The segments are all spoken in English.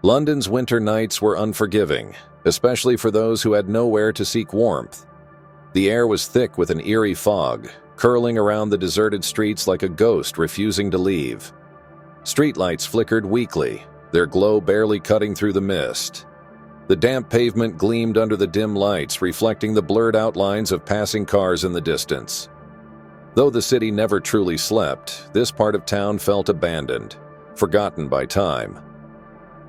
London's winter nights were unforgiving, especially for those who had nowhere to seek warmth. The air was thick with an eerie fog, curling around the deserted streets like a ghost refusing to leave. Streetlights flickered weakly, their glow barely cutting through the mist. The damp pavement gleamed under the dim lights, reflecting the blurred outlines of passing cars in the distance. Though the city never truly slept, this part of town felt abandoned, forgotten by time.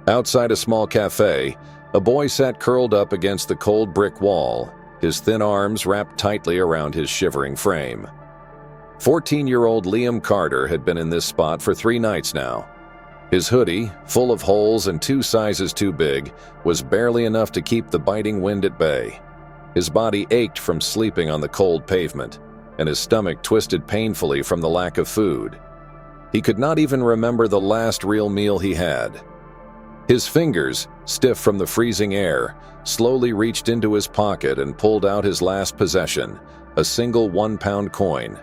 Outside a small cafe, a boy sat curled up against the cold brick wall, his thin arms wrapped tightly around his shivering frame. 14-year-old Liam Carter had been in this spot for 3 nights now. His hoodie, full of holes and 2 sizes too big, was barely enough to keep the biting wind at bay. His body ached from sleeping on the cold pavement, and his stomach twisted painfully from the lack of food. He could not even remember the last real meal he had. His fingers, stiff from the freezing air, slowly reached into his pocket and pulled out his last possession, a single 1-pound coin.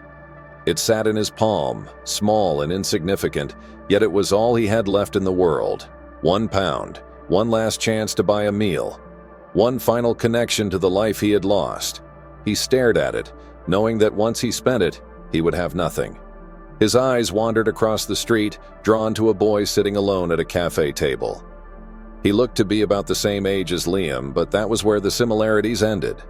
It sat in his palm, small and insignificant, yet it was all he had left in the world. 1 pound, one last chance to buy a meal, one final connection to the life he had lost. He stared at it, knowing that once he spent it, he would have nothing. His eyes wandered across the street, drawn to a boy sitting alone at a cafe table. He looked to be about the same age as Liam, but that was where the similarities ended.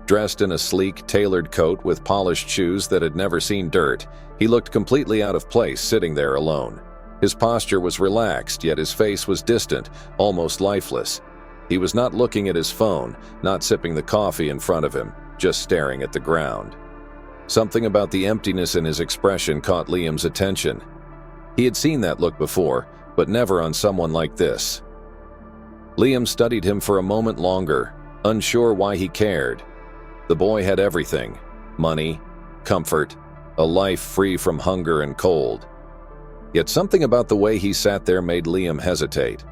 Dressed in a sleek, tailored coat with polished shoes that had never seen dirt, he looked completely out of place sitting there alone. His posture was relaxed, yet his face was distant, almost lifeless. He was not looking at his phone, not sipping the coffee in front of him, just staring at the ground. Something about the emptiness in his expression caught Liam's attention. He had seen that look before, but never on someone like this. Liam studied him for a moment longer, unsure why he cared. The boy had everything: money, comfort, a life free from hunger and cold. Yet something about the way he sat there made Liam hesitate.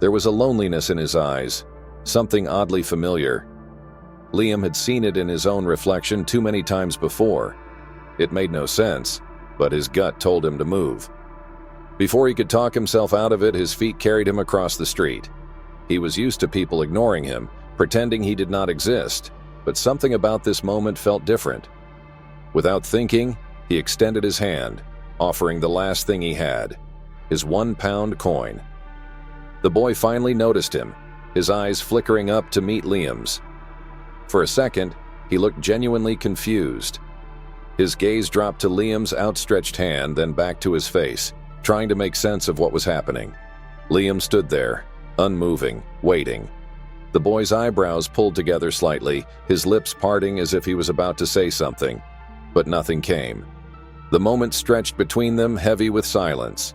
There was a loneliness in his eyes, something oddly familiar. Liam had seen it in his own reflection too many times before. It made no sense, but his gut told him to move. Before he could talk himself out of it, his feet carried him across the street. He was used to people ignoring him, pretending he did not exist, but something about this moment felt different. Without thinking, he extended his hand, offering the last thing he had, his 1-pound coin. The boy finally noticed him, his eyes flickering up to meet Liam's. For a second, he looked genuinely confused. His gaze dropped to Liam's outstretched hand, then back to his face, trying to make sense of what was happening. Liam stood there, unmoving, waiting. The boy's eyebrows pulled together slightly, his lips parting as if he was about to say something, but nothing came. The moment stretched between them, heavy with silence.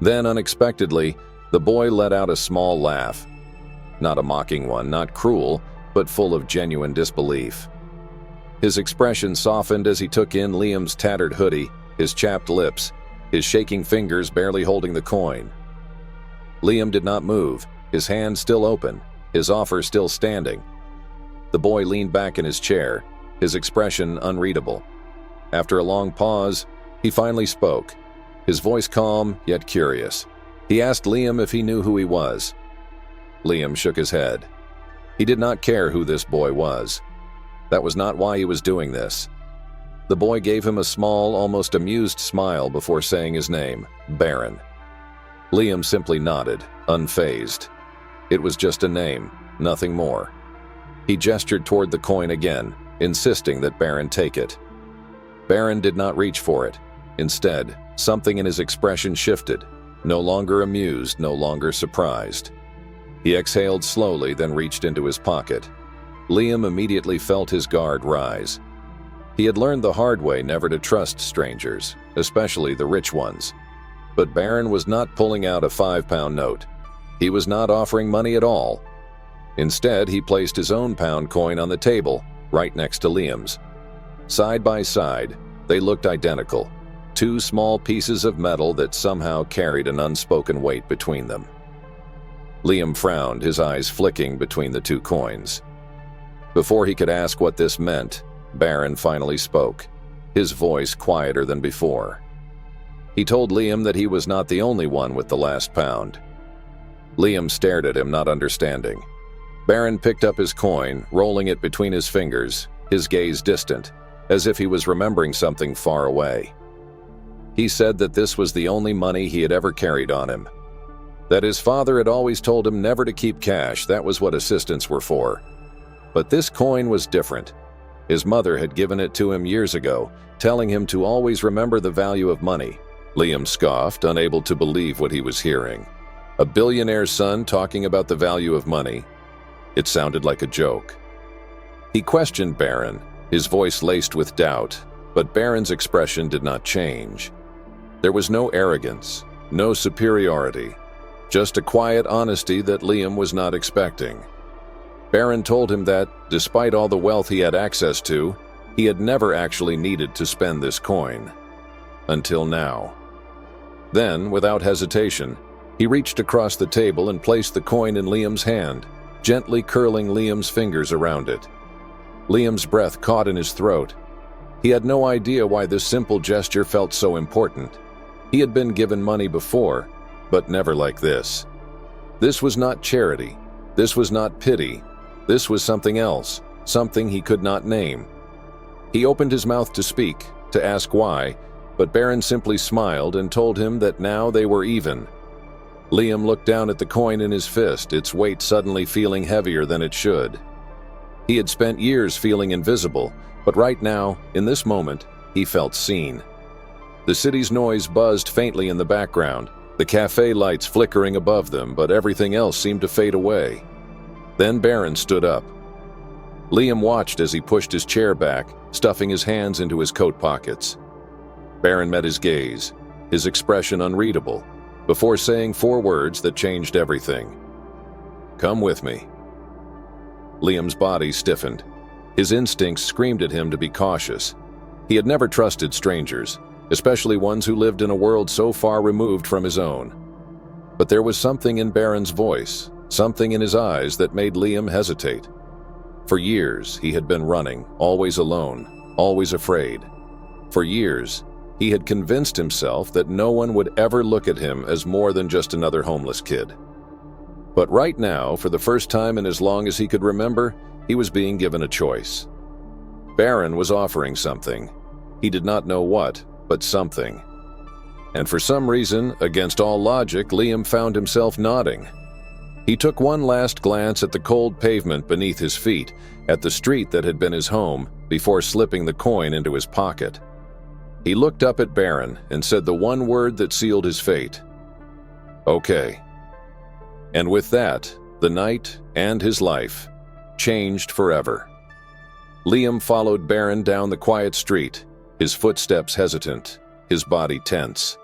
Then, unexpectedly, the boy let out a small laugh. Not a mocking one, not cruel, but full of genuine disbelief. His expression softened as he took in Liam's tattered hoodie, his chapped lips, his shaking fingers barely holding the coin. Liam did not move, his hand still open, his offer still standing. The boy leaned back in his chair, his expression unreadable. After a long pause, he finally spoke, his voice calm yet curious. He asked Liam if he knew who he was. Liam shook his head. He did not care who this boy was. That was not why he was doing this. The boy gave him a small, almost amused smile before saying his name, Barron. Liam simply nodded, unfazed. It was just a name, nothing more. He gestured toward the coin again, insisting that Barron take it. Barron did not reach for it. Instead, something in his expression shifted, no longer amused, no longer surprised. He exhaled slowly, then reached into his pocket. Liam immediately felt his guard rise. He had learned the hard way never to trust strangers, especially the rich ones. But Barron was not pulling out a 5-pound note. He was not offering money at all. Instead, he placed his own pound coin on the table, right next to Liam's. Side by side, they looked identical, 2 small pieces of metal that somehow carried an unspoken weight between them. Liam frowned, his eyes flicking between the 2 coins. Before he could ask what this meant, Barron finally spoke, his voice quieter than before. He told Liam that he was not the only one with the last pound. Liam stared at him, not understanding. Barron picked up his coin, rolling it between his fingers, his gaze distant, as if he was remembering something far away. He said that this was the only money he had ever carried on him. That his father had always told him never to keep cash, that was what assistants were for. But this coin was different. His mother had given it to him years ago, telling him to always remember the value of money. Liam scoffed, unable to believe what he was hearing. A billionaire's son talking about the value of money. It sounded like a joke. He questioned Barron, his voice laced with doubt, but Barron's expression did not change. There was no arrogance, no superiority, just a quiet honesty that Liam was not expecting. Barron told him that, despite all the wealth he had access to, he had never actually needed to spend this coin. Until now. Then, without hesitation, he reached across the table and placed the coin in Liam's hand, gently curling Liam's fingers around it. Liam's breath caught in his throat. He had no idea why this simple gesture felt so important. He had been given money before, but never like this. This was not charity. This was not pity. This was something else, something he could not name. He opened his mouth to speak, to ask why, but Barron simply smiled and told him that now they were even. Liam looked down at the coin in his fist, its weight suddenly feeling heavier than it should. He had spent years feeling invisible, but right now, in this moment, he felt seen. The city's noise buzzed faintly in the background, the cafe lights flickering above them, but everything else seemed to fade away. Then Barron stood up. Liam watched as he pushed his chair back, stuffing his hands into his coat pockets. Barron met his gaze, his expression unreadable, before saying 4 words that changed everything. "Come with me." Liam's body stiffened. His instincts screamed at him to be cautious. He had never trusted strangers, especially ones who lived in a world so far removed from his own. But there was something in Barron's voice, something in his eyes that made Liam hesitate. For years, he had been running, always alone, always afraid. For years, he had convinced himself that no one would ever look at him as more than just another homeless kid. But right now, for the first time in as long as he could remember, he was being given a choice. Barron was offering something. He did not know what, but something. And for some reason, against all logic, Liam found himself nodding. He took one last glance at the cold pavement beneath his feet, at the street that had been his home, before slipping the coin into his pocket. He looked up at Barron and said the one word that sealed his fate. "Okay." And with that, the night and his life changed forever. Liam followed Barron down the quiet street, his footsteps hesitant, his body tense.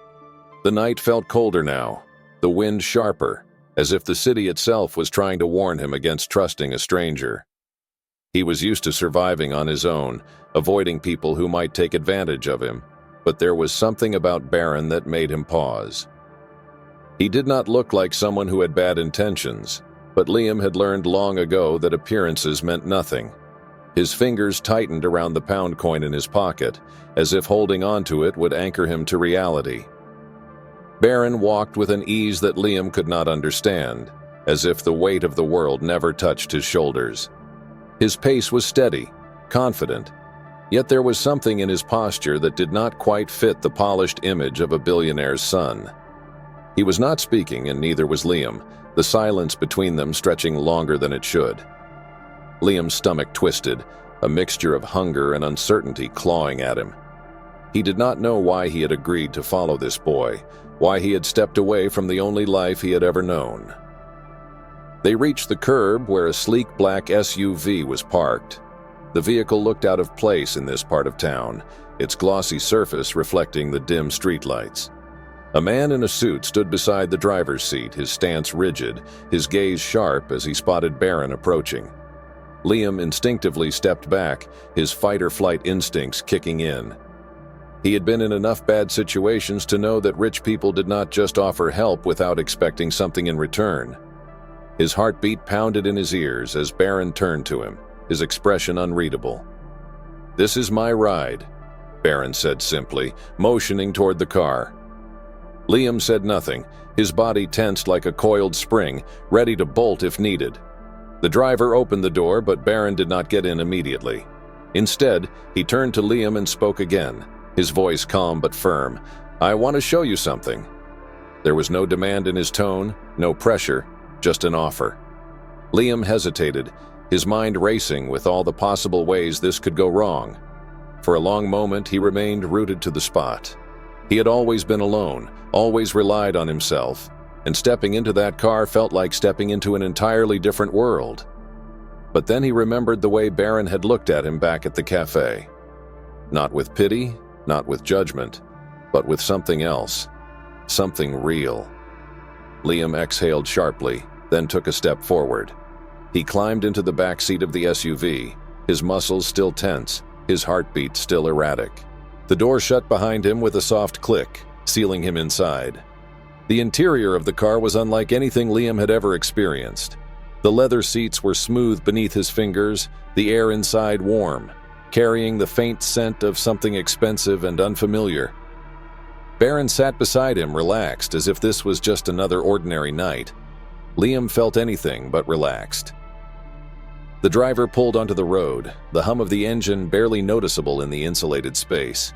The night felt colder now, the wind sharper, as if the city itself was trying to warn him against trusting a stranger. He was used to surviving on his own, avoiding people who might take advantage of him, but there was something about Barron that made him pause. He did not look like someone who had bad intentions, but Liam had learned long ago that appearances meant nothing. His fingers tightened around the pound coin in his pocket, as if holding onto it would anchor him to reality. Barron walked with an ease that Liam could not understand, as if the weight of the world never touched his shoulders. His pace was steady, confident, yet there was something in his posture that did not quite fit the polished image of a billionaire's son. He was not speaking, and neither was Liam, the silence between them stretching longer than it should. Liam's stomach twisted, a mixture of hunger and uncertainty clawing at him. He did not know why he had agreed to follow this boy, why he had stepped away from the only life he had ever known. They reached the curb where a sleek black SUV was parked. The vehicle looked out of place in this part of town, its glossy surface reflecting the dim streetlights. A man in a suit stood beside the driver's seat, his stance rigid, his gaze sharp as he spotted Barron approaching. Liam instinctively stepped back, his fight-or-flight instincts kicking in. He had been in enough bad situations to know that rich people did not just offer help without expecting something in return. His heartbeat pounded in his ears as Barron turned to him, his expression unreadable. "This is my ride," Barron said simply, motioning toward the car. Liam said nothing, his body tensed like a coiled spring, ready to bolt if needed. The driver opened the door, but Barron did not get in immediately. Instead, he turned to Liam and spoke again, his voice calm but firm. "I want to show you something." There was no demand in his tone, no pressure, just an offer. Liam hesitated, his mind racing with all the possible ways this could go wrong. For a long moment, he remained rooted to the spot. He had always been alone, always relied on himself, and stepping into that car felt like stepping into an entirely different world. But then he remembered the way Barron had looked at him back at the cafe. Not with pity, not with judgment, but with something else, something real. Liam exhaled sharply, then took a step forward. He climbed into the back seat of the SUV, his muscles still tense, his heartbeat still erratic. The door shut behind him with a soft click, sealing him inside. The interior of the car was unlike anything Liam had ever experienced. The leather seats were smooth beneath his fingers, the air inside warm, carrying the faint scent of something expensive and unfamiliar. Barron sat beside him, relaxed, as if this was just another ordinary night. Liam felt anything but relaxed. The driver pulled onto the road, the hum of the engine barely noticeable in the insulated space.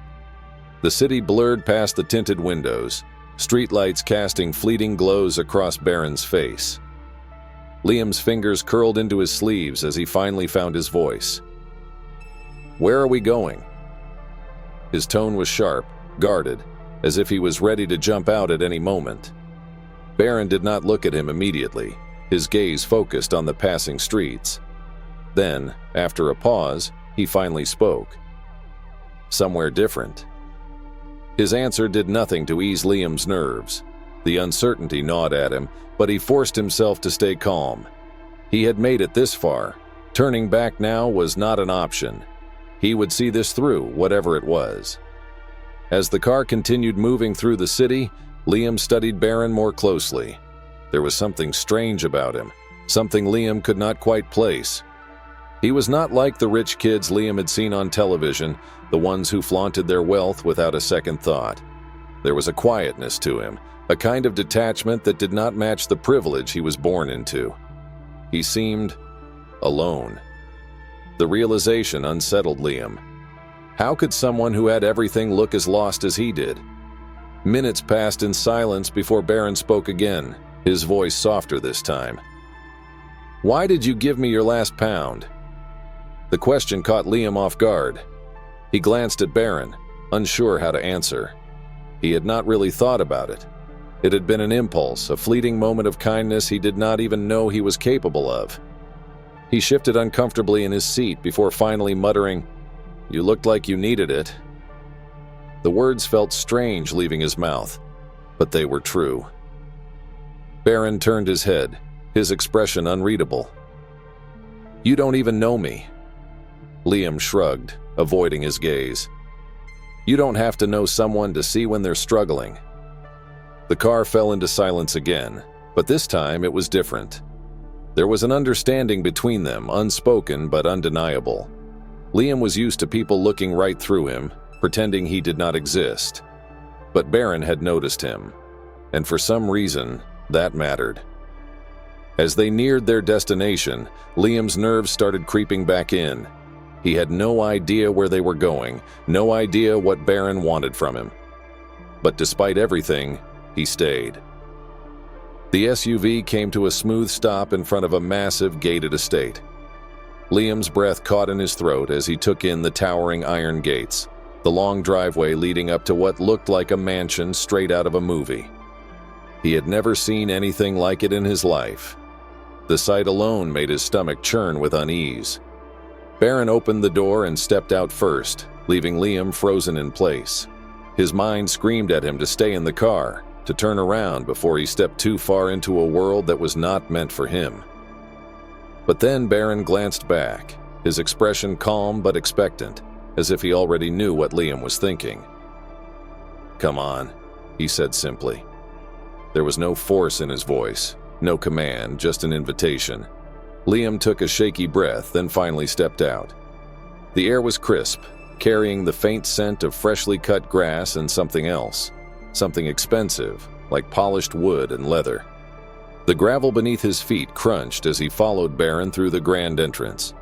The city blurred past the tinted windows, streetlights casting fleeting glows across Barron's face. Liam's fingers curled into his sleeves as he finally found his voice. "Where are we going?" His tone was sharp, guarded, as if he was ready to jump out at any moment. Barron did not look at him immediately, his gaze focused on the passing streets. Then, after a pause, he finally spoke. "Somewhere different." His answer did nothing to ease Liam's nerves. The uncertainty gnawed at him, but he forced himself to stay calm. He had made it this far. Turning back now was not an option. He would see this through, whatever it was. As the car continued moving through the city, Liam studied Barron more closely. There was something strange about him, something Liam could not quite place. He was not like the rich kids Liam had seen on television, the ones who flaunted their wealth without a second thought. There was a quietness to him, a kind of detachment that did not match the privilege he was born into. He seemed alone. The realization unsettled Liam. How could someone who had everything look as lost as he did? Minutes passed in silence before Barron spoke again, his voice softer this time. "Why did you give me your last pound?" The question caught Liam off guard. He glanced at Barron, unsure how to answer. He had not really thought about it. It had been an impulse, a fleeting moment of kindness he did not even know he was capable of. He shifted uncomfortably in his seat before finally muttering, "You looked like you needed it." The words felt strange leaving his mouth, but they were true. Barron turned his head, his expression unreadable. "You don't even know me." Liam shrugged, avoiding his gaze. "You don't have to know someone to see when they're struggling." The car fell into silence again, but this time it was different. There was an understanding between them, unspoken but undeniable. Liam was used to people looking right through him, pretending he did not exist. But Barron had noticed him, and for some reason, that mattered. As they neared their destination, Liam's nerves started creeping back in. He had no idea where they were going, no idea what Barron wanted from him. But despite everything, he stayed. The SUV came to a smooth stop in front of a massive gated estate. Liam's breath caught in his throat as he took in the towering iron gates, the long driveway leading up to what looked like a mansion straight out of a movie. He had never seen anything like it in his life. The sight alone made his stomach churn with unease. Barron opened the door and stepped out first, leaving Liam frozen in place. His mind screamed at him to stay in the car, to turn around before he stepped too far into a world that was not meant for him. But then Barron glanced back, his expression calm but expectant, as if he already knew what Liam was thinking. "Come on," he said simply. There was no force in his voice, no command, just an invitation. Liam took a shaky breath, then finally stepped out. The air was crisp, carrying the faint scent of freshly cut grass and something else. something expensive, like polished wood and leather. The gravel beneath his feet crunched as he followed Barron through the grand entrance.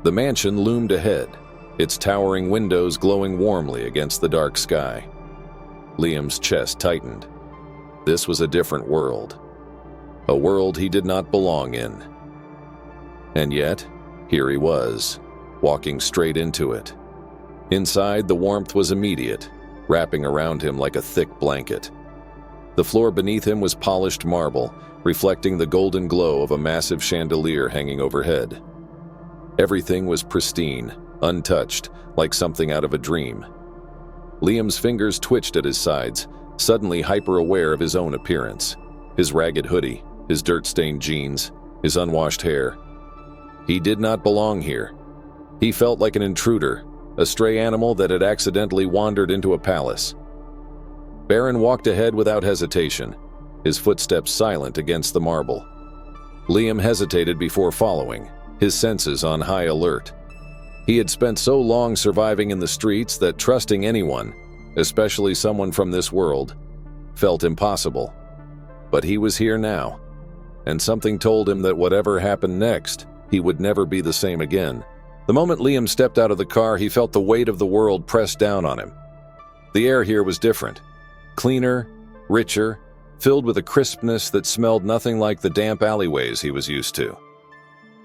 The mansion loomed ahead, its towering windows glowing warmly against the dark sky. Liam's chest tightened. This was a different world. A world he did not belong in. And yet, here he was, walking straight into it. Inside, the warmth was immediate, wrapping around him like a thick blanket. The floor beneath him was polished marble, reflecting the golden glow of a massive chandelier hanging overhead. Everything was pristine, untouched, like something out of a dream. Liam's fingers twitched at his sides, suddenly hyper-aware of his own appearance. His ragged hoodie, his dirt-stained jeans, his unwashed hair. He did not belong here. He felt like an intruder, a stray animal that had accidentally wandered into a palace. Barron walked ahead without hesitation, his footsteps silent against the marble. Liam hesitated before following, his senses on high alert. He had spent so long surviving in the streets that trusting anyone, especially someone from this world, felt impossible. But he was here now, and something told him that whatever happened next, he would never be the same again. The moment Liam stepped out of the car, he felt the weight of the world press down on him. The air here was different, cleaner, richer, filled with a crispness that smelled nothing like the damp alleyways he was used to.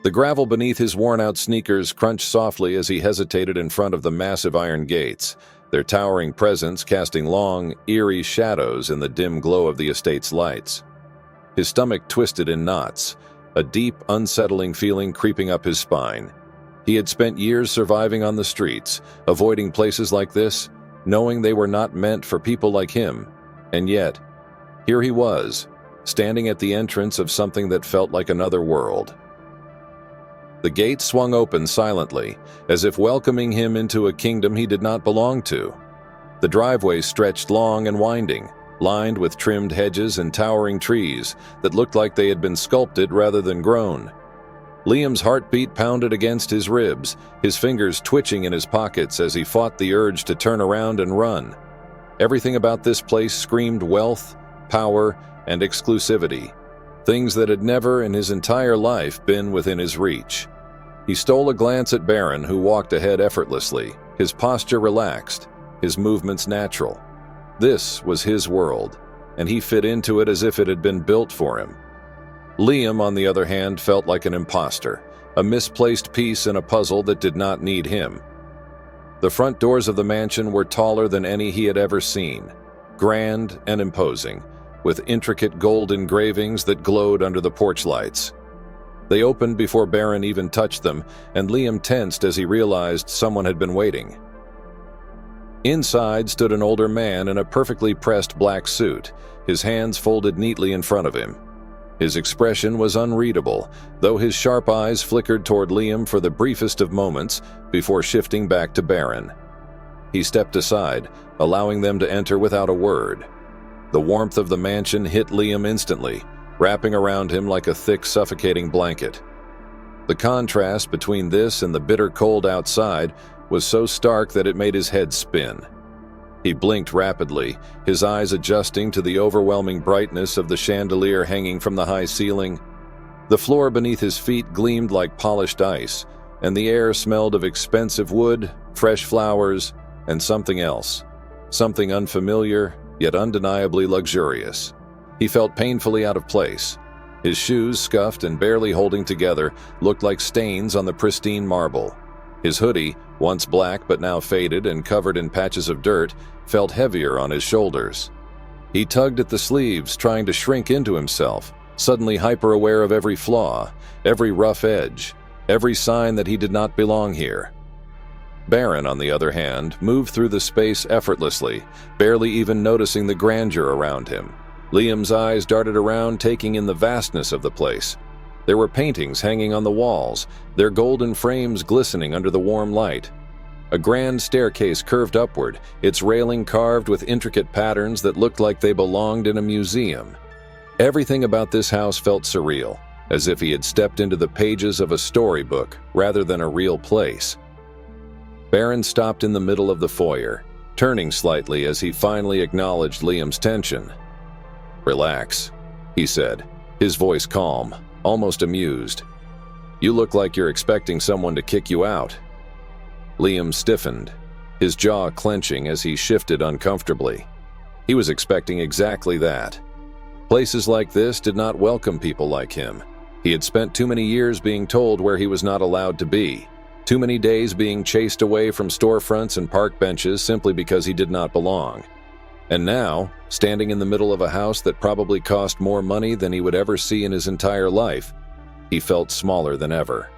The gravel beneath his worn-out sneakers crunched softly as he hesitated in front of the massive iron gates, their towering presence casting long, eerie shadows in the dim glow of the estate's lights. His stomach twisted in knots, a deep, unsettling feeling creeping up his spine. He had spent years surviving on the streets, avoiding places like this, knowing they were not meant for people like him, and yet, here he was, standing at the entrance of something that felt like another world. The gates swung open silently, as if welcoming him into a kingdom he did not belong to. The driveway stretched long and winding, lined with trimmed hedges and towering trees that looked like they had been sculpted rather than grown. Liam's heartbeat pounded against his ribs, his fingers twitching in his pockets as he fought the urge to turn around and run. Everything about this place screamed wealth, power, and exclusivity, things that had never in his entire life been within his reach. He stole a glance at Barron, who walked ahead effortlessly, his posture relaxed, his movements natural. This was his world, and he fit into it as if it had been built for him. Liam, on the other hand, felt like an imposter, a misplaced piece in a puzzle that did not need him. The front doors of the mansion were taller than any he had ever seen, grand and imposing, with intricate gold engravings that glowed under the porch lights. They opened before Barron even touched them, and Liam tensed as he realized someone had been waiting. Inside stood an older man in a perfectly pressed black suit, his hands folded neatly in front of him. His expression was unreadable, though his sharp eyes flickered toward Liam for the briefest of moments before shifting back to Barron. He stepped aside, allowing them to enter without a word. The warmth of the mansion hit Liam instantly, wrapping around him like a thick, suffocating blanket. The contrast between this and the bitter cold outside was so stark that it made his head spin. He blinked rapidly, his eyes adjusting to the overwhelming brightness of the chandelier hanging from the high ceiling. The floor beneath his feet gleamed like polished ice, and the air smelled of expensive wood, fresh flowers, and something else. Something unfamiliar, yet undeniably luxurious. He felt painfully out of place. His shoes, scuffed and barely holding together, looked like stains on the pristine marble. His hoodie, once black but now faded and covered in patches of dirt, felt heavier on his shoulders. He tugged at the sleeves, trying to shrink into himself, suddenly hyper-aware of every flaw, every rough edge, every sign that he did not belong here. Barron, on the other hand, moved through the space effortlessly, barely even noticing the grandeur around him. Liam's eyes darted around, taking in the vastness of the place. There were paintings hanging on the walls, their golden frames glistening under the warm light. A grand staircase curved upward, its railing carved with intricate patterns that looked like they belonged in a museum. Everything about this house felt surreal, as if he had stepped into the pages of a storybook rather than a real place. Barron stopped in the middle of the foyer, turning slightly as he finally acknowledged Liam's tension. "Relax," he said, his voice calm, almost amused. "You look like you're expecting someone to kick you out." Liam stiffened, his jaw clenching as he shifted uncomfortably. He was expecting exactly that. Places like this did not welcome people like him. He had spent too many years being told where he was not allowed to be, too many days being chased away from storefronts and park benches simply because he did not belong. And now, standing in the middle of a house that probably cost more money than he would ever see in his entire life, he felt smaller than ever.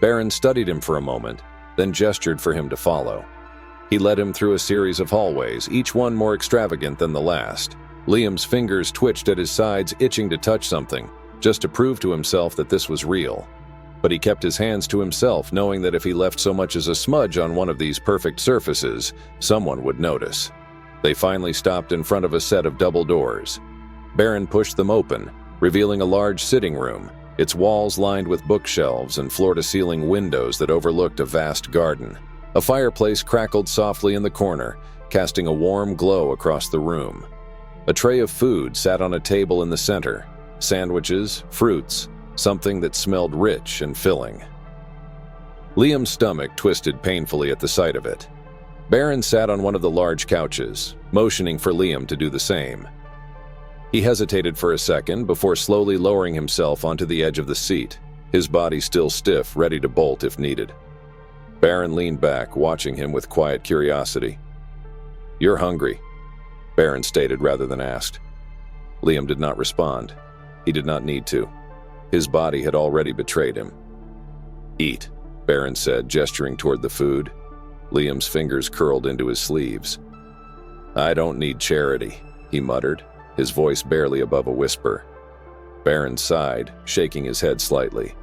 Barron studied him for a moment, then gestured for him to follow. He led him through a series of hallways, each one more extravagant than the last. Liam's fingers twitched at his sides, itching to touch something, just to prove to himself that this was real. But he kept his hands to himself, knowing that if he left so much as a smudge on one of these perfect surfaces, someone would notice. They finally stopped in front of a set of double doors. Barron pushed them open, revealing a large sitting room, its walls lined with bookshelves and floor-to-ceiling windows that overlooked a vast garden. A fireplace crackled softly in the corner, casting a warm glow across the room. A tray of food sat on a table in the center, sandwiches, fruits, something that smelled rich and filling. Liam's stomach twisted painfully at the sight of it. Barron sat on one of the large couches, motioning for Liam to do the same. He hesitated for a second before slowly lowering himself onto the edge of the seat, his body still stiff, ready to bolt if needed. Barron leaned back, watching him with quiet curiosity. "You're hungry," Barron stated rather than asked. Liam did not respond. He did not need to. His body had already betrayed him. "Eat," Barron said, gesturing toward the food. Liam's fingers curled into his sleeves. "I don't need charity," he muttered, his voice barely above a whisper. Barron sighed, shaking his head slightly.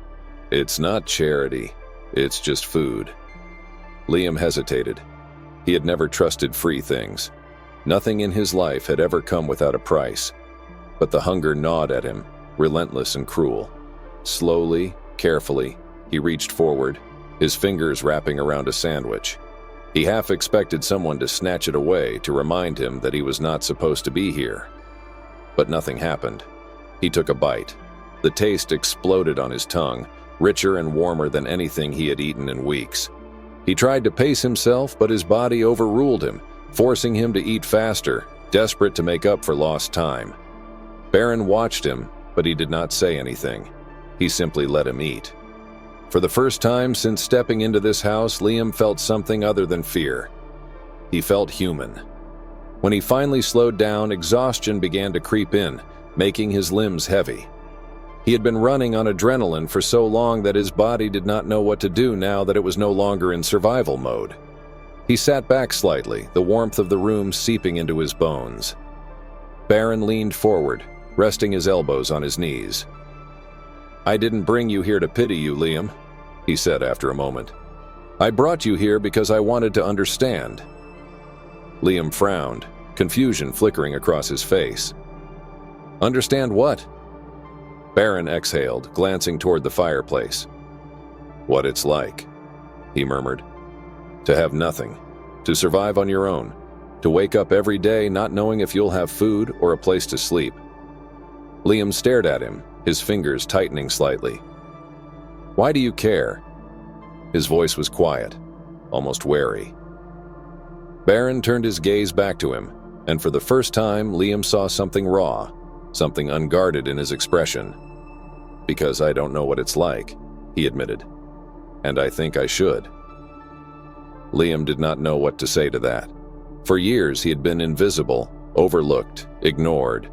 "It's not charity, it's just food." Liam hesitated. He had never trusted free things. Nothing in his life had ever come without a price. But the hunger gnawed at him, relentless and cruel. Slowly, carefully, he reached forward, his fingers wrapping around a sandwich. He half expected someone to snatch it away to remind him that he was not supposed to be here. But nothing happened. He took a bite. The taste exploded on his tongue, richer and warmer than anything he had eaten in weeks. He tried to pace himself, but his body overruled him, forcing him to eat faster, desperate to make up for lost time. Barron watched him, but he did not say anything. He simply let him eat. For the first time since stepping into this house, Liam felt something other than fear. He felt human. When he finally slowed down, exhaustion began to creep in, making his limbs heavy. He had been running on adrenaline for so long that his body did not know what to do now that it was no longer in survival mode. He sat back slightly, the warmth of the room seeping into his bones. Barron leaned forward, resting his elbows on his knees. "I didn't bring you here to pity you, Liam," he said after a moment. "I brought you here because I wanted to understand." Liam frowned, confusion flickering across his face. "Understand what?" Barron exhaled, glancing toward the fireplace. "What it's like," he murmured. "To have nothing, to survive on your own, to wake up every day not knowing if you'll have food or a place to sleep." Liam stared at him, his fingers tightening slightly. "Why do you care?" His voice was quiet, almost wary. Barron turned his gaze back to him, and for the first time Liam saw something raw, something unguarded in his expression. "Because I don't know what it's like," he admitted. "And I think I should." Liam did not know what to say to that. For years he had been invisible, overlooked, ignored.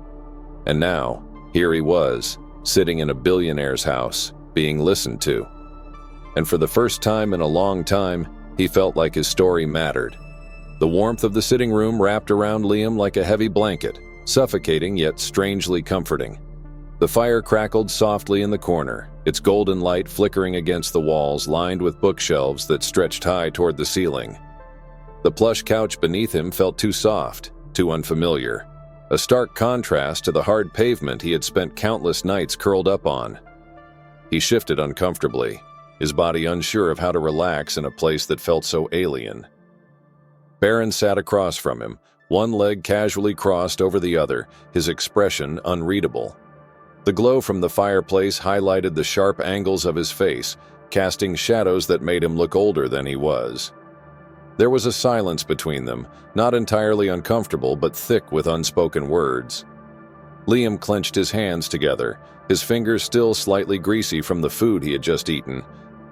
And now, here he was, sitting in a billionaire's house, being listened to. And for the first time in a long time, he felt like his story mattered. The warmth of the sitting room wrapped around Liam like a heavy blanket, suffocating yet strangely comforting. The fire crackled softly in the corner, its golden light flickering against the walls lined with bookshelves that stretched high toward the ceiling. The plush couch beneath him felt too soft, too unfamiliar, a stark contrast to the hard pavement he had spent countless nights curled up on. He shifted uncomfortably, his body unsure of how to relax in a place that felt so alien. Barron sat across from him, one leg casually crossed over the other, his expression unreadable. The glow from the fireplace highlighted the sharp angles of his face, casting shadows that made him look older than he was. There was a silence between them, not entirely uncomfortable but thick with unspoken words. Liam clenched his hands together, his fingers still slightly greasy from the food he had just eaten,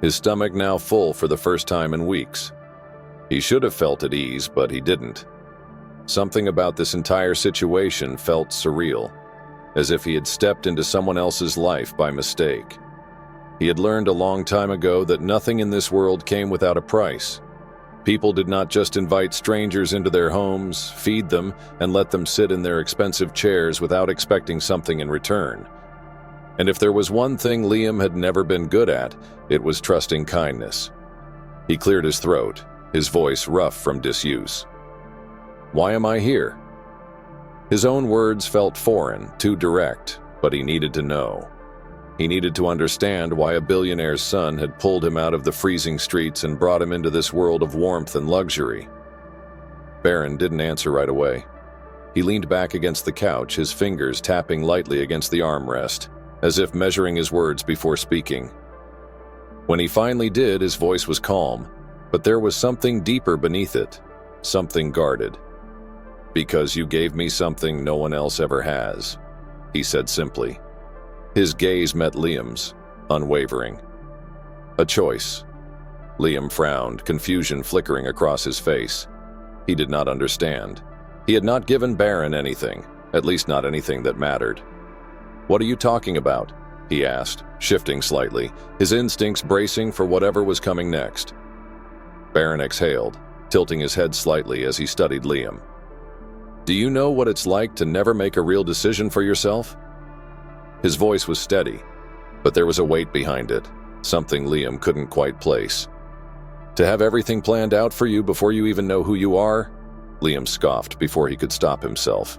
his stomach now full for the first time in weeks. He should have felt at ease, but he didn't. Something about this entire situation felt surreal, as if he had stepped into someone else's life by mistake. He had learned a long time ago that nothing in this world came without a price. People did not just invite strangers into their homes, feed them, and let them sit in their expensive chairs without expecting something in return. And if there was one thing Liam had never been good at, it was trusting kindness. He cleared his throat, his voice rough from disuse. "Why am I here?" His own words felt foreign, too direct, but he needed to know. He needed to understand why a billionaire's son had pulled him out of the freezing streets and brought him into this world of warmth and luxury. Barron didn't answer right away. He leaned back against the couch, his fingers tapping lightly against the armrest, as if measuring his words before speaking. When he finally did, his voice was calm, but there was something deeper beneath it, something guarded. "Because you gave me something no one else ever has," he said simply. His gaze met Liam's, unwavering. "A choice." Liam frowned, confusion flickering across his face. He did not understand. He had not given Barron anything, at least not anything that mattered. "What are you talking about?" he asked, shifting slightly, his instincts bracing for whatever was coming next. Barron exhaled, tilting his head slightly as he studied Liam. "Do you know what it's like to never make a real decision for yourself?" His voice was steady, but there was a weight behind it, something Liam couldn't quite place. "To have everything planned out for you before you even know who you are?" Liam scoffed before he could stop himself.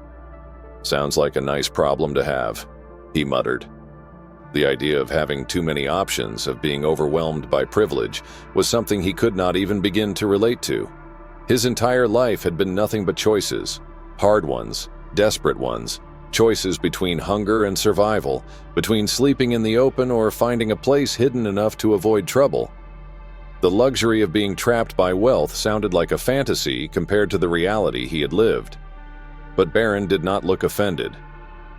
"Sounds like a nice problem to have," he muttered. The idea of having too many options, of being overwhelmed by privilege, was something he could not even begin to relate to. His entire life had been nothing but choices, hard ones, desperate ones, choices between hunger and survival, between sleeping in the open or finding a place hidden enough to avoid trouble. The luxury of being trapped by wealth sounded like a fantasy compared to the reality he had lived. But Barron did not look offended.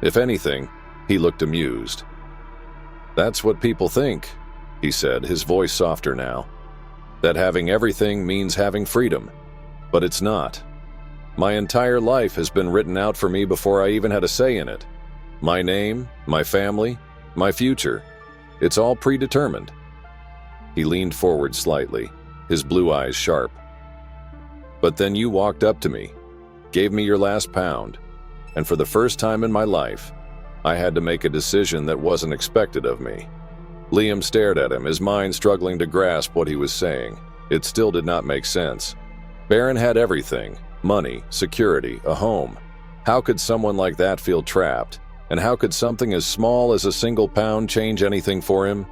If anything, he looked amused. "That's what people think," he said, his voice softer now. "That having everything means having freedom. But it's not. My entire life has been written out for me before I even had a say in it. My name, my family, my future. It's all predetermined." He leaned forward slightly, his blue eyes sharp. "But then you walked up to me, gave me your last pound, and for the first time in my life, I had to make a decision that wasn't expected of me." Liam stared at him, his mind struggling to grasp what he was saying. It still did not make sense. Barron had everything. Money, security, a home. How could someone like that feel trapped? And how could something as small as a single pound change anything for him?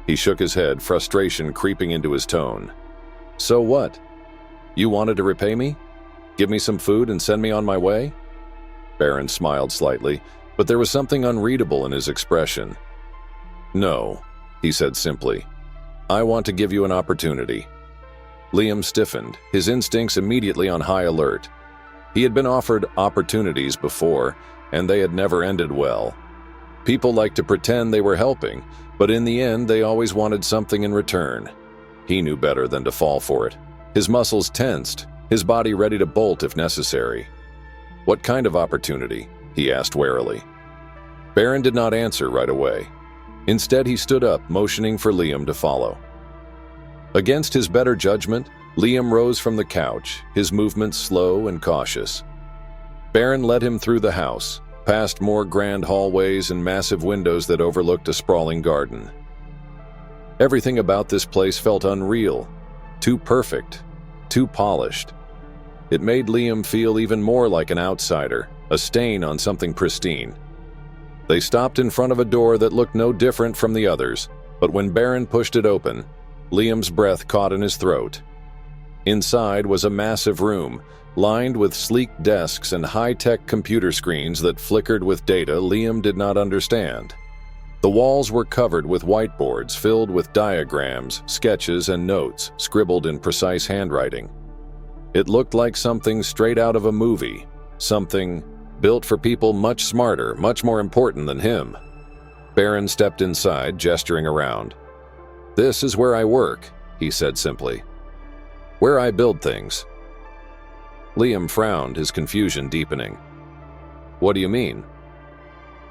He shook his head, frustration creeping into his tone. "So what? You wanted to repay me? Give me some food and send me on my way?" Barron smiled slightly, but there was something unreadable in his expression. "No," he said simply. "I want to give you an opportunity." Liam stiffened, his instincts immediately on high alert. He had been offered opportunities before, and they had never ended well. People liked to pretend they were helping, but in the end they always wanted something in return. He knew better than to fall for it. His muscles tensed, his body ready to bolt if necessary. "What kind of opportunity?" he asked warily. Barron did not answer right away. Instead, he stood up, motioning for Liam to follow. Against his better judgment, Liam rose from the couch, his movements slow and cautious. Barron led him through the house, past more grand hallways and massive windows that overlooked a sprawling garden. Everything about this place felt unreal, too perfect, too polished. It made Liam feel even more like an outsider, a stain on something pristine. They stopped in front of a door that looked no different from the others, but when Barron pushed it open, Liam's breath caught in his throat. Inside was a massive room, lined with sleek desks and high-tech computer screens that flickered with data Liam did not understand. The walls were covered with whiteboards filled with diagrams, sketches, and notes scribbled in precise handwriting. It looked like something straight out of a movie, something built for people much smarter, much more important than him. Barron stepped inside, gesturing around. "This is where I work," he said simply. "Where I build things." Liam frowned, his confusion deepening. "What do you mean?"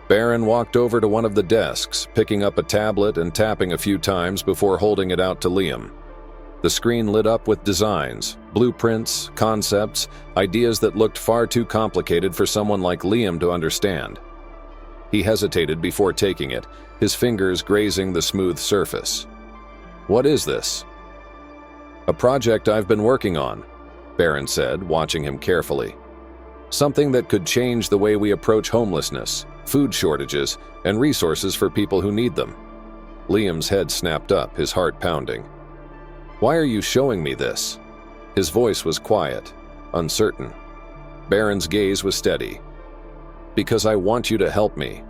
Barron walked over to one of the desks, picking up a tablet and tapping a few times before holding it out to Liam. The screen lit up with designs, blueprints, concepts, ideas that looked far too complicated for someone like Liam to understand. He hesitated before taking it, his fingers grazing the smooth surface. "What is this?" "A project I've been working on," Barron said, watching him carefully. "Something that could change the way we approach homelessness, food shortages, and resources for people who need them." Liam's head snapped up, his heart pounding. "Why are you showing me this?" His voice was quiet, uncertain. Barron's gaze was steady. "Because I want you to help me."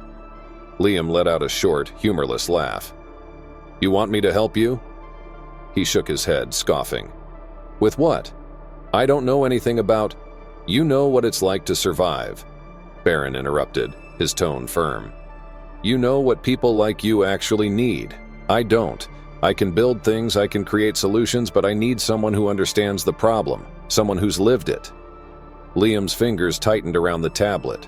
Liam let out a short, humorless laugh. "You want me to help you?" He shook his head, scoffing. "With what? I don't know anything about—" "You know what it's like to survive," Barron interrupted, his tone firm. "You know what people like you actually need. I don't. I can build things, I can create solutions, but I need someone who understands the problem, someone who's lived it." Liam's fingers tightened around the tablet.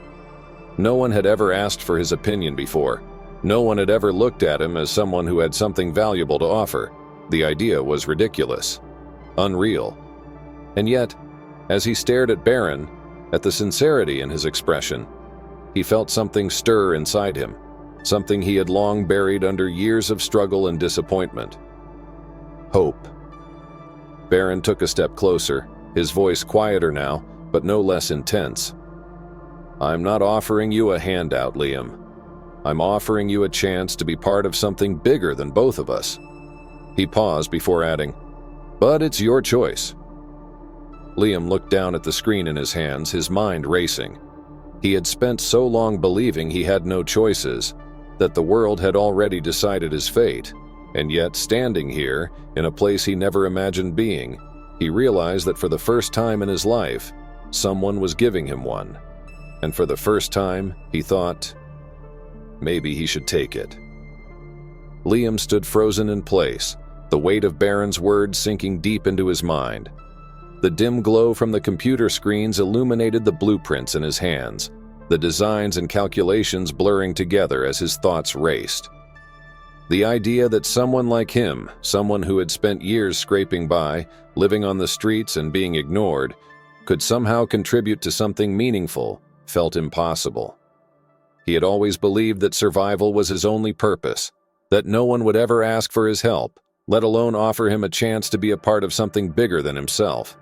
No one had ever asked for his opinion before. No one had ever looked at him as someone who had something valuable to offer. The idea was ridiculous, unreal. And yet, as he stared at Barron, at the sincerity in his expression, he felt something stir inside him, something he had long buried under years of struggle and disappointment. Hope. Barron took a step closer, his voice quieter now, but no less intense. "I'm not offering you a handout, Liam. I'm offering you a chance to be part of something bigger than both of us." He paused before adding, "But it's your choice." Liam looked down at the screen in his hands, his mind racing. He had spent so long believing he had no choices, that the world had already decided his fate, and yet standing here, in a place he never imagined being, he realized that for the first time in his life, someone was giving him one. And for the first time, he thought, maybe he should take it. Liam stood frozen in place, the weight of Barron's words sinking deep into his mind. The dim glow from the computer screens illuminated the blueprints in his hands, the designs and calculations blurring together as his thoughts raced. The idea that someone like him, someone who had spent years scraping by, living on the streets and being ignored, could somehow contribute to something meaningful, felt impossible. He had always believed that survival was his only purpose, that no one would ever ask for his help, let alone offer him a chance to be a part of something bigger than himself.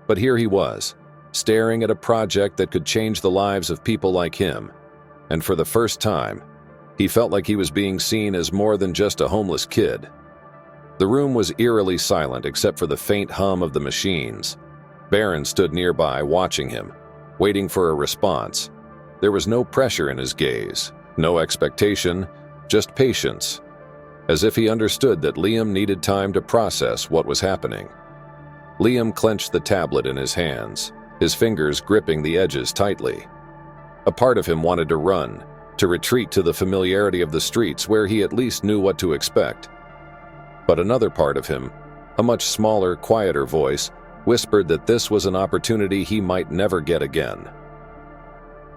But here he was, staring at a project that could change the lives of people like him, and for the first time, he felt like he was being seen as more than just a homeless kid. The room was eerily silent except for the faint hum of the machines. Barron stood nearby, watching him, waiting for a response. There was no pressure in his gaze, no expectation, just patience, as if he understood that Liam needed time to process what was happening. Liam clenched the tablet in his hands, his fingers gripping the edges tightly. A part of him wanted to run, to retreat to the familiarity of the streets where he at least knew what to expect. But another part of him, a much smaller, quieter voice, whispered that this was an opportunity he might never get again.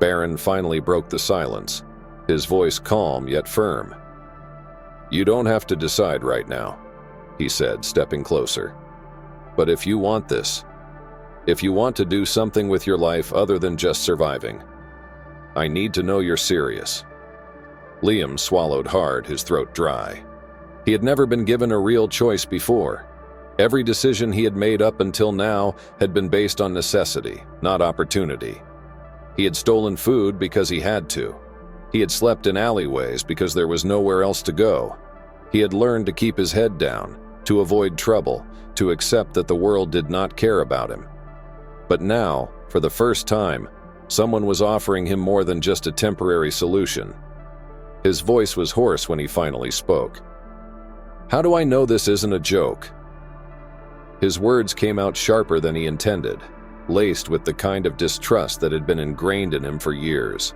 Barron finally broke the silence, his voice calm yet firm. "You don't have to decide right now," he said, stepping closer. "But if you want this, if you want to do something with your life other than just surviving, I need to know you're serious." Liam swallowed hard, his throat dry. He had never been given a real choice before. Every decision he had made up until now had been based on necessity, not opportunity. He had stolen food because he had to. He had slept in alleyways because there was nowhere else to go. He had learned to keep his head down, to avoid trouble, to accept that the world did not care about him. But now, for the first time, someone was offering him more than just a temporary solution. His voice was hoarse when he finally spoke. "How do I know this isn't a joke?" His words came out sharper than he intended, laced with the kind of distrust that had been ingrained in him for years.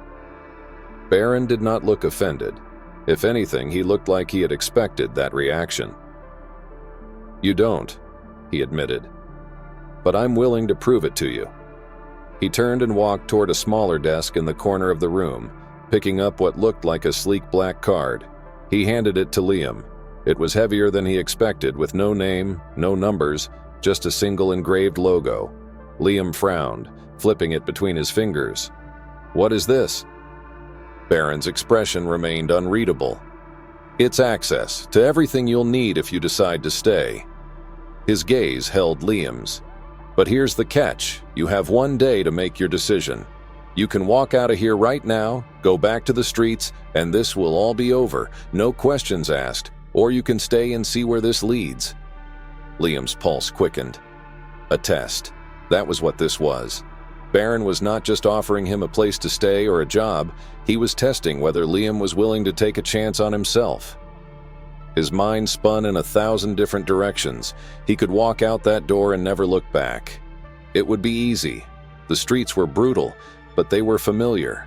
Barron did not look offended. If anything, he looked like he had expected that reaction. "You don't," he admitted. "But I'm willing to prove it to you." He turned and walked toward a smaller desk in the corner of the room, picking up what looked like a sleek black card. He handed it to Liam. It was heavier than he expected, with no name, no numbers, just a single engraved logo. Liam frowned, flipping it between his fingers. "What is this?" Barron's expression remained unreadable. "It's access to everything you'll need if you decide to stay." His gaze held Liam's. "But here's the catch. You have 1 day to make your decision. You can walk out of here right now, go back to the streets, and this will all be over, no questions asked, or you can stay and see where this leads." Liam's pulse quickened. A test. That was what this was. Barron was not just offering him a place to stay or a job, he was testing whether Liam was willing to take a chance on himself. His mind spun in 1,000 different directions. He could walk out that door and never look back. It would be easy. The streets were brutal, but they were familiar.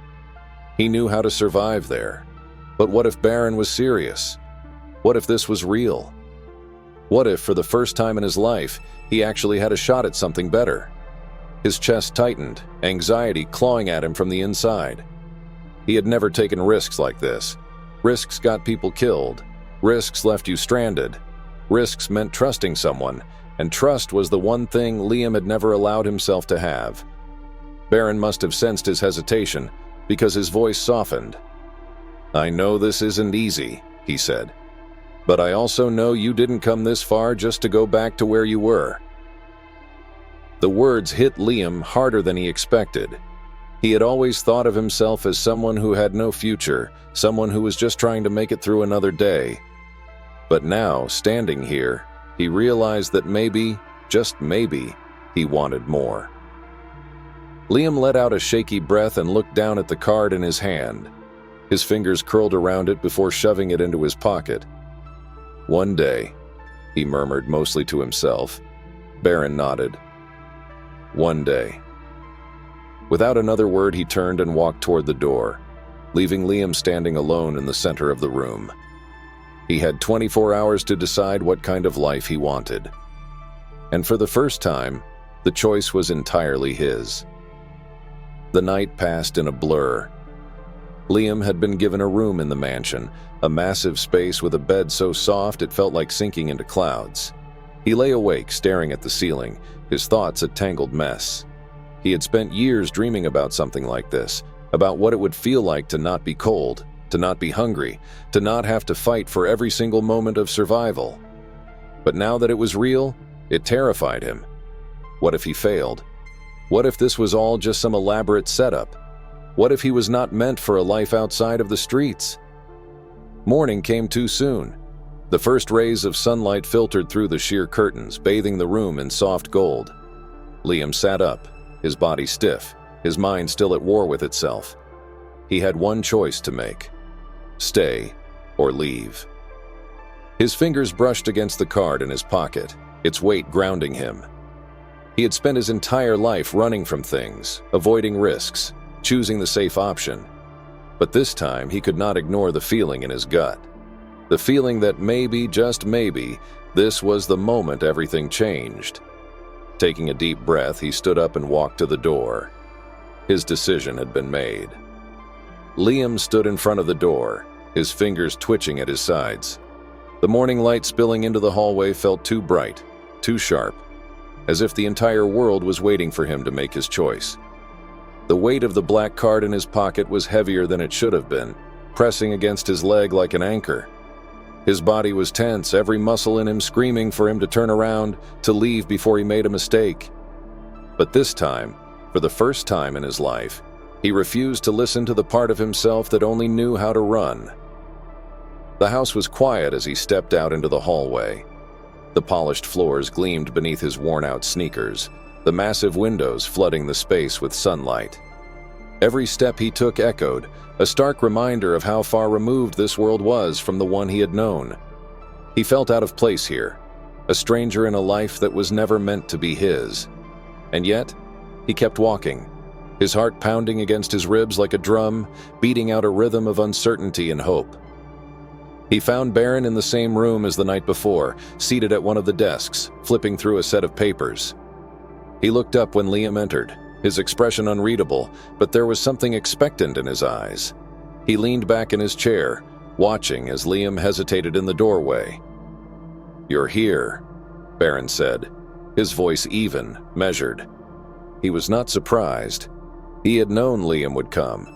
He knew how to survive there. But what if Barron was serious? What if this was real? What if, for the first time in his life, he actually had a shot at something better? His chest tightened, anxiety clawing at him from the inside. He had never taken risks like this. Risks got people killed. Risks left you stranded. Risks meant trusting someone, and trust was the one thing Liam had never allowed himself to have. Barron must have sensed his hesitation, because his voice softened. "I know this isn't easy," he said. "But I also know you didn't come this far just to go back to where you were." The words hit Liam harder than he expected. He had always thought of himself as someone who had no future, someone who was just trying to make it through another day. But now, standing here, he realized that maybe, just maybe, he wanted more. Liam let out a shaky breath and looked down at the card in his hand. His fingers curled around it before shoving it into his pocket. "1 day," he murmured mostly to himself. Barron nodded. "1 day." Without another word, he turned and walked toward the door, leaving Liam standing alone in the center of the room. He had 24 hours to decide what kind of life he wanted. And for the first time, the choice was entirely his. The night passed in a blur. Liam had been given a room in the mansion, a massive space with a bed so soft it felt like sinking into clouds. He lay awake, staring at the ceiling, his thoughts a tangled mess. He had spent years dreaming about something like this, about what it would feel like to not be cold, to not be hungry, to not have to fight for every single moment of survival. But now that it was real, it terrified him. What if he failed? What if this was all just some elaborate setup? What if he was not meant for a life outside of the streets? Morning came too soon. The first rays of sunlight filtered through the sheer curtains, bathing the room in soft gold. Liam sat up, his body stiff, his mind still at war with itself. He had one choice to make: stay or leave. His fingers brushed against the card in his pocket, its weight grounding him. He had spent his entire life running from things, avoiding risks, choosing the safe option. But this time he could not ignore the feeling in his gut. The feeling that maybe, just maybe, this was the moment everything changed. Taking a deep breath, he stood up and walked to the door. His decision had been made. Liam stood in front of the door, his fingers twitching at his sides. The morning light spilling into the hallway felt too bright, too sharp, as if the entire world was waiting for him to make his choice. The weight of the black card in his pocket was heavier than it should have been, pressing against his leg like an anchor. His body was tense, every muscle in him screaming for him to turn around, to leave before he made a mistake. But this time, for the first time in his life, he refused to listen to the part of himself that only knew how to run. The house was quiet as he stepped out into the hallway. The polished floors gleamed beneath his worn-out sneakers, the massive windows flooding the space with sunlight. Every step he took echoed, a stark reminder of how far removed this world was from the one he had known. He felt out of place here, a stranger in a life that was never meant to be his. And yet, he kept walking, his heart pounding against his ribs like a drum, beating out a rhythm of uncertainty and hope. He found Barron in the same room as the night before, seated at one of the desks, flipping through a set of papers. He looked up when Liam entered, his expression unreadable, but there was something expectant in his eyes. He leaned back in his chair, watching as Liam hesitated in the doorway. "You're here," Barron said, his voice even, measured. He was not surprised. He had known Liam would come.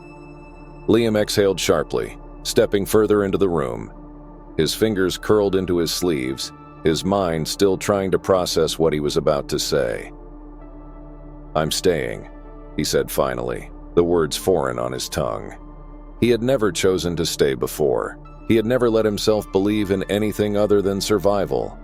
Liam exhaled sharply, stepping further into the room. His fingers curled into his sleeves, his mind still trying to process what he was about to say. "I'm staying," he said finally, the words foreign on his tongue. He had never chosen to stay before. He had never let himself believe in anything other than survival.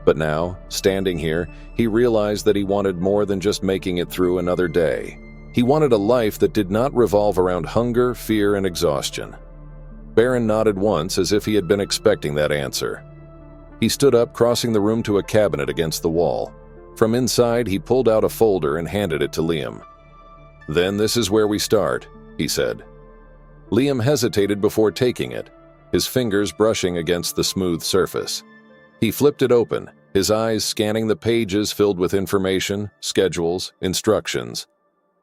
But now, standing here, he realized that he wanted more than just making it through another day. He wanted a life that did not revolve around hunger, fear, and exhaustion. Barron nodded once as if he had been expecting that answer. He stood up, crossing the room to a cabinet against the wall. From inside, he pulled out a folder and handed it to Liam. "Then this is where we start," he said. Liam hesitated before taking it, his fingers brushing against the smooth surface. He flipped it open, his eyes scanning the pages filled with information, schedules, instructions.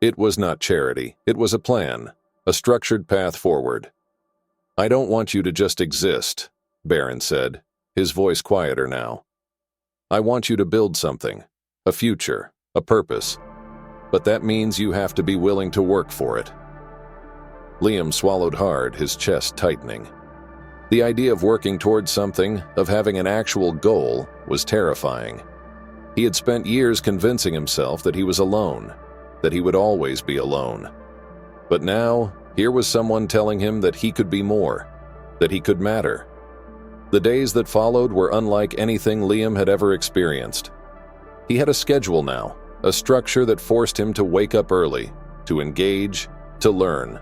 It was not charity, it was a plan, a structured path forward. "I don't want you to just exist," Barron said, his voice quieter now. "I want you to build something, a future, a purpose. But that means you have to be willing to work for it." Liam swallowed hard, his chest tightening. The idea of working towards something, of having an actual goal, was terrifying. He had spent years convincing himself that he was alone, that he would always be alone. But now, here was someone telling him that he could be more, that he could matter. The days that followed were unlike anything Liam had ever experienced. He had a schedule now, a structure that forced him to wake up early, to engage, to learn.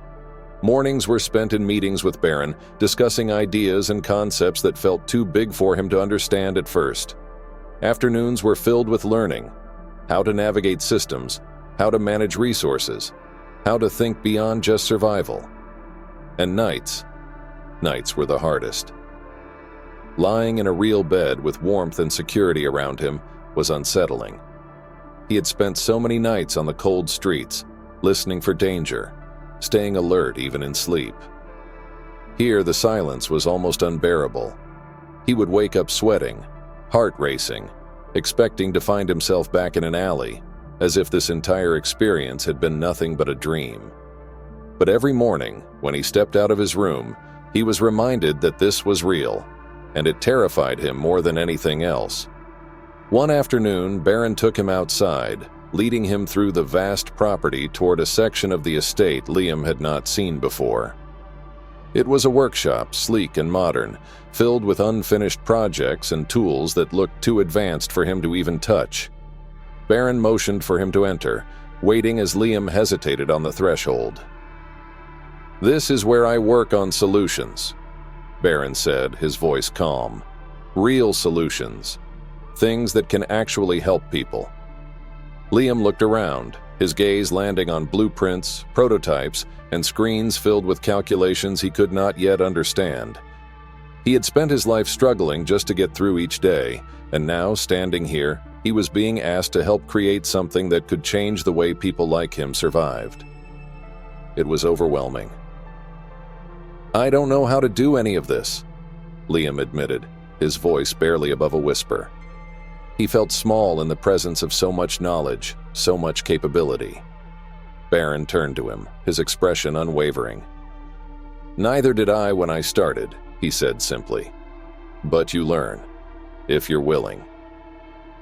Mornings were spent in meetings with Barron, discussing ideas and concepts that felt too big for him to understand at first. Afternoons were filled with learning, how to navigate systems, how to manage resources, how to think beyond just survival. And nights were the hardest. Lying in a real bed with warmth and security around him was unsettling. He had spent so many nights on the cold streets, listening for danger, staying alert even in sleep. Here, the silence was almost unbearable. He would wake up sweating, heart racing, expecting to find himself back in an alley, as if this entire experience had been nothing but a dream. But every morning, when he stepped out of his room, he was reminded that this was real, and it terrified him more than anything else. One afternoon, Barron took him outside, leading him through the vast property toward a section of the estate Liam had not seen before. It was a workshop, sleek and modern, filled with unfinished projects and tools that looked too advanced for him to even touch. Barron motioned for him to enter, waiting as Liam hesitated on the threshold. "This is where I work on solutions," Barron said, his voice calm. "Real solutions. Things that can actually help people." Liam looked around, his gaze landing on blueprints, prototypes, and screens filled with calculations he could not yet understand. He had spent his life struggling just to get through each day, and now, standing here, he was being asked to help create something that could change the way people like him survived. It was overwhelming. "I don't know how to do any of this," Liam admitted, his voice barely above a whisper. He felt small in the presence of so much knowledge, so much capability. Barron turned to him, his expression unwavering. "Neither did I when I started," he said simply. "But you learn, if you're willing."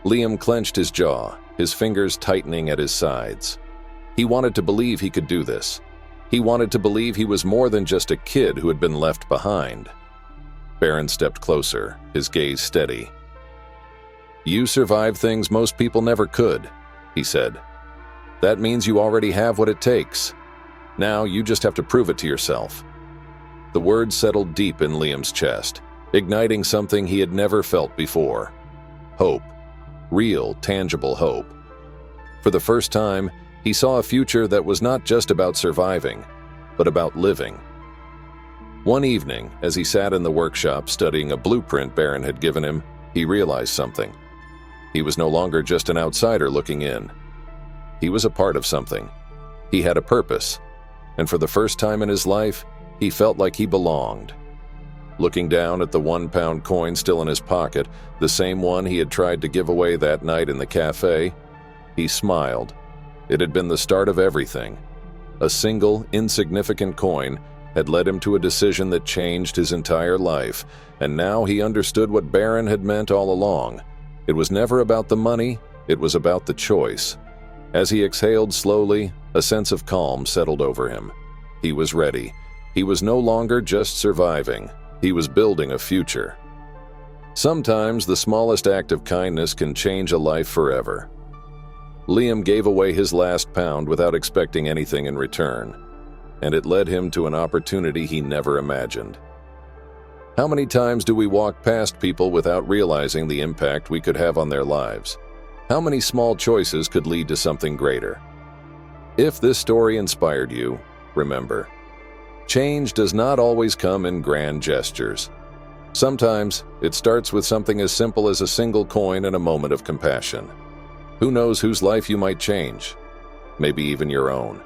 Liam clenched his jaw, his fingers tightening at his sides. He wanted to believe he could do this. He wanted to believe he was more than just a kid who had been left behind. Barron stepped closer, his gaze steady. "You survive things most people never could," he said. "That means you already have what it takes. Now you just have to prove it to yourself." The words settled deep in Liam's chest, igniting something he had never felt before. Hope. Real, tangible hope. For the first time, he saw a future that was not just about surviving, but about living. One evening, as he sat in the workshop studying a blueprint Barron had given him, he realized something. He was no longer just an outsider looking in. He was a part of something. He had a purpose, and for the first time in his life, he felt like he belonged. Looking down at the £1 coin still in his pocket, the same one he had tried to give away that night in the cafe, he smiled. It had been the start of everything. A single, insignificant coin had led him to a decision that changed his entire life, and now he understood what Barron had meant all along. It was never about the money, it was about the choice. As he exhaled slowly, a sense of calm settled over him. He was ready. He was no longer just surviving. He was building a future. Sometimes the smallest act of kindness can change a life forever. Liam gave away his last pound without expecting anything in return, and it led him to an opportunity he never imagined. How many times do we walk past people without realizing the impact we could have on their lives? How many small choices could lead to something greater? If this story inspired you, remember, change does not always come in grand gestures. Sometimes it starts with something as simple as a single coin and a moment of compassion. Who knows whose life you might change? Maybe even your own.